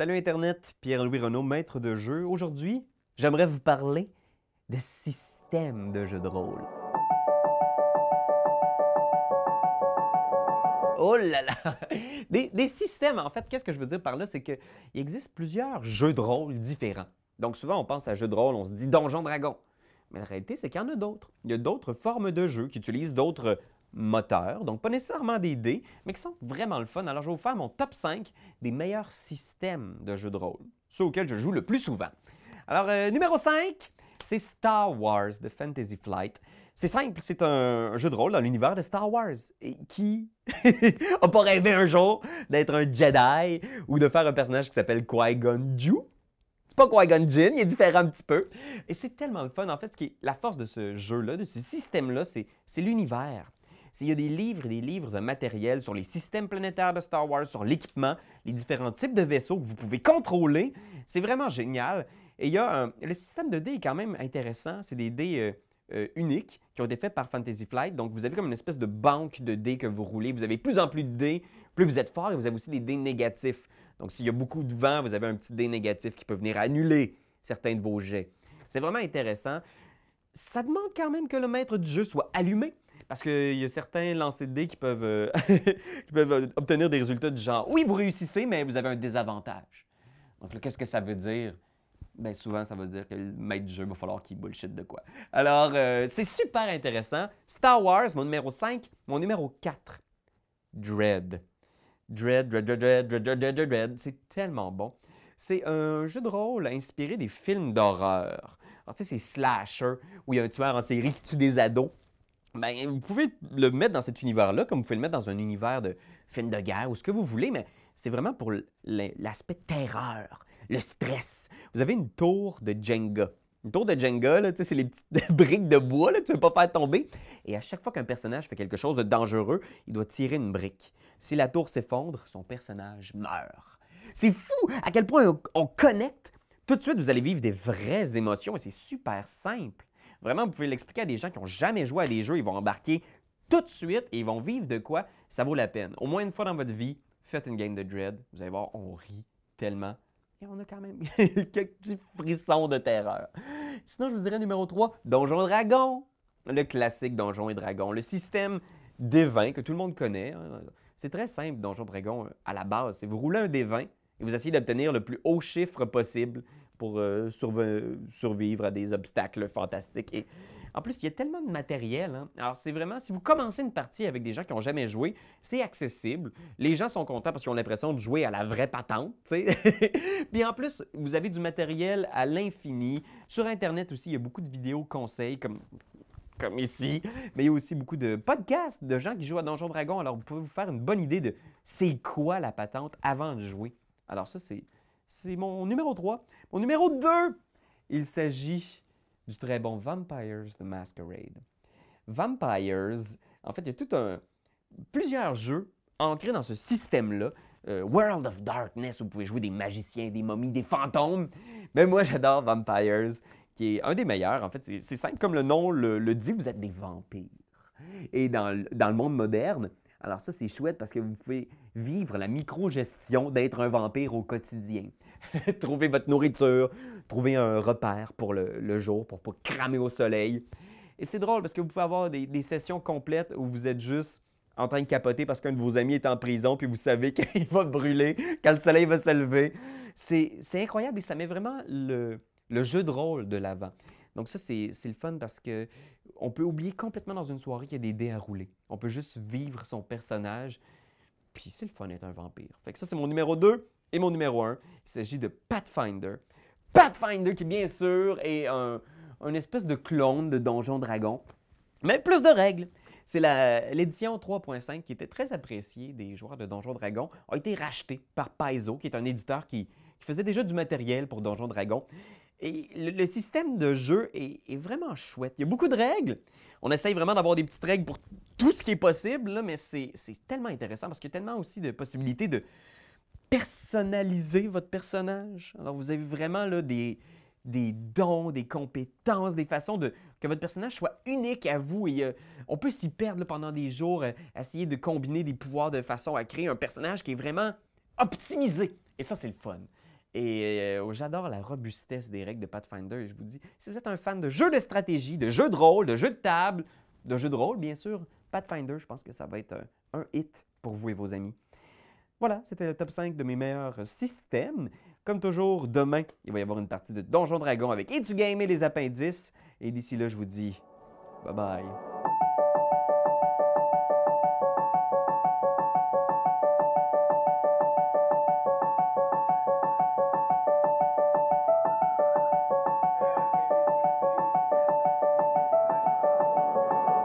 Salut Internet, Pierre-Louis Renaud, maître de jeu. Aujourd'hui, j'aimerais vous parler de système de jeu de rôle. Oh là là! Des systèmes, en fait, qu'est-ce que je veux dire par là? C'est qu'il existe plusieurs jeux de rôle différents. Donc souvent, on pense à jeux de rôle, on se dit Donjon Dragon. Mais la réalité, c'est qu'il y en a d'autres. Il y a d'autres formes de jeux qui utilisent d'autres moteurs, donc pas nécessairement des dés, mais qui sont vraiment le fun. Alors, je vais vous faire mon top 5 des meilleurs systèmes de jeux de rôle, ceux auxquels je joue le plus souvent. Alors, numéro 5, c'est Star Wars de Fantasy Flight. C'est simple, c'est un jeu de rôle dans l'univers de Star Wars. Et qui n'a pas rêvé un jour d'être un Jedi ou de faire un personnage qui s'appelle Qui-Gon Jinn? C'est pas Qui-Gon Jinn, il est différent un petit peu. Et c'est tellement le fun. En fait, la force de ce jeu-là, de ce système-là, c'est l'univers. Il y a des livres et des livres de matériel sur les systèmes planétaires de Star Wars, sur l'équipement, les différents types de vaisseaux que vous pouvez contrôler. C'est vraiment génial. Et le système de dés est quand même intéressant. C'est des dés uniques qui ont été faits par Fantasy Flight. Donc, vous avez comme une espèce de banque de dés que vous roulez. Vous avez plus en plus de dés, plus vous êtes fort, et vous avez aussi des dés négatifs. Donc, s'il y a beaucoup de vent, vous avez un petit dé négatif qui peut venir annuler certains de vos jets. C'est vraiment intéressant. Ça demande quand même que le maître du jeu soit allumé. Parce qu'il y a certains lancers de dés qui peuvent, qui peuvent obtenir des résultats du genre « Oui, vous réussissez, mais vous avez un désavantage. » Donc là, qu'est-ce que ça veut dire? Bien, souvent, ça veut dire que le maître du jeu va falloir qu'il bullshit de quoi. Alors, c'est super intéressant. Star Wars, mon numéro 5. Mon numéro 4, Dread. Dread. C'est tellement bon. C'est un jeu de rôle inspiré des films d'horreur. Alors, tu sais, c'est slasher, où il y a un tueur en série qui tue des ados. Bien, vous pouvez le mettre dans cet univers-là, comme vous pouvez le mettre dans un univers de films de guerre ou ce que vous voulez, mais c'est vraiment pour l'aspect terreur, le stress. Vous avez une tour de Jenga. Une tour de Jenga, là, c'est les petites briques de bois là, que tu ne veux pas faire tomber. Et à chaque fois qu'un personnage fait quelque chose de dangereux, il doit tirer une brique. Si la tour s'effondre, son personnage meurt. C'est fou à quel point on connecte. Tout de suite, vous allez vivre des vraies émotions et c'est super simple. Vraiment, vous pouvez l'expliquer à des gens qui n'ont jamais joué à des jeux. Ils vont embarquer tout de suite et ils vont vivre de quoi ça vaut la peine. Au moins une fois dans votre vie, faites une game de Dread. Vous allez voir, on rit tellement. Et on a quand même quelques petits frissons de terreur. Sinon, je vous dirais numéro 3, Donjon Dragon. Le classique Donjon et Dragon. Le système des 20 que tout le monde connaît. C'est très simple, Donjon Dragon, à la base. C'est vous roulez un des 20 et vous essayez d'obtenir le plus haut chiffre possible pour survivre à des obstacles fantastiques. Et en plus, il y a tellement de matériel. Hein? Alors, c'est vraiment, si vous commencez une partie avec des gens qui n'ont jamais joué, c'est accessible. Les gens sont contents parce qu'ils ont l'impression de jouer à la vraie patente. Puis en plus, vous avez du matériel à l'infini. Sur Internet aussi, il y a beaucoup de vidéos conseils comme ici, mais il y a aussi beaucoup de podcasts de gens qui jouent à Donjon Dragon. Alors, vous pouvez vous faire une bonne idée de c'est quoi la patente avant de jouer. Alors ça, c'est mon numéro 3. Mon numéro 2, il s'agit du très bon Vampires the Masquerade. Vampires, en fait, il y a plusieurs jeux ancrés dans ce système-là. World of Darkness, où vous pouvez jouer des magiciens, des momies, des fantômes. Mais moi, j'adore Vampires, qui est un des meilleurs. En fait, c'est simple, comme le nom le dit, vous êtes des vampires. Et dans le monde moderne, alors ça, c'est chouette parce que vous pouvez vivre la micro-gestion d'être un vampire au quotidien. Trouver votre nourriture, trouver un repère pour le jour, pour ne pas cramer au soleil. Et c'est drôle parce que vous pouvez avoir des sessions complètes où vous êtes juste en train de capoter parce qu'un de vos amis est en prison puis vous savez qu'il va brûler quand le soleil va se lever. C'est incroyable et ça met vraiment le jeu de rôle de l'avant. Donc ça, c'est le fun parce qu'on peut oublier complètement dans une soirée qu'il y a des dés à rouler. On peut juste vivre son personnage, puis c'est le fun d'être un vampire. Fait que ça, c'est mon numéro 2 et mon numéro 1. Il s'agit de Pathfinder. Pathfinder qui, bien sûr, est un espèce de clone de Donjon Dragon, mais plus de règles. C'est l'édition 3.5 qui était très appréciée des joueurs de Donjon Dragon, a été rachetée par Paizo, qui est un éditeur qui faisait déjà du matériel pour Donjon Dragon. Et le système de jeu est vraiment chouette. Il y a beaucoup de règles. On essaye vraiment d'avoir des petites règles pour tout ce qui est possible, là, mais c'est tellement intéressant parce qu'il y a tellement aussi de possibilités de personnaliser votre personnage. Alors, vous avez vraiment là, des dons, des compétences, des façons que votre personnage soit unique à vous. Et on peut s'y perdre là, pendant des jours, essayer de combiner des pouvoirs de façon à créer un personnage qui est vraiment optimisé. Et ça, c'est le fun. Et j'adore la robustesse des règles de Pathfinder. Et je vous dis, si vous êtes un fan de jeux de stratégie, de jeux de rôle, de jeux de table, de jeux de rôle, bien sûr, Pathfinder, je pense que ça va être un hit pour vous et vos amis. Voilà, c'était le top 5 de mes meilleurs systèmes. Comme toujours, demain, il va y avoir une partie de Donjon Dragon avec et du game et les appendices. Et d'ici là, je vous dis bye bye.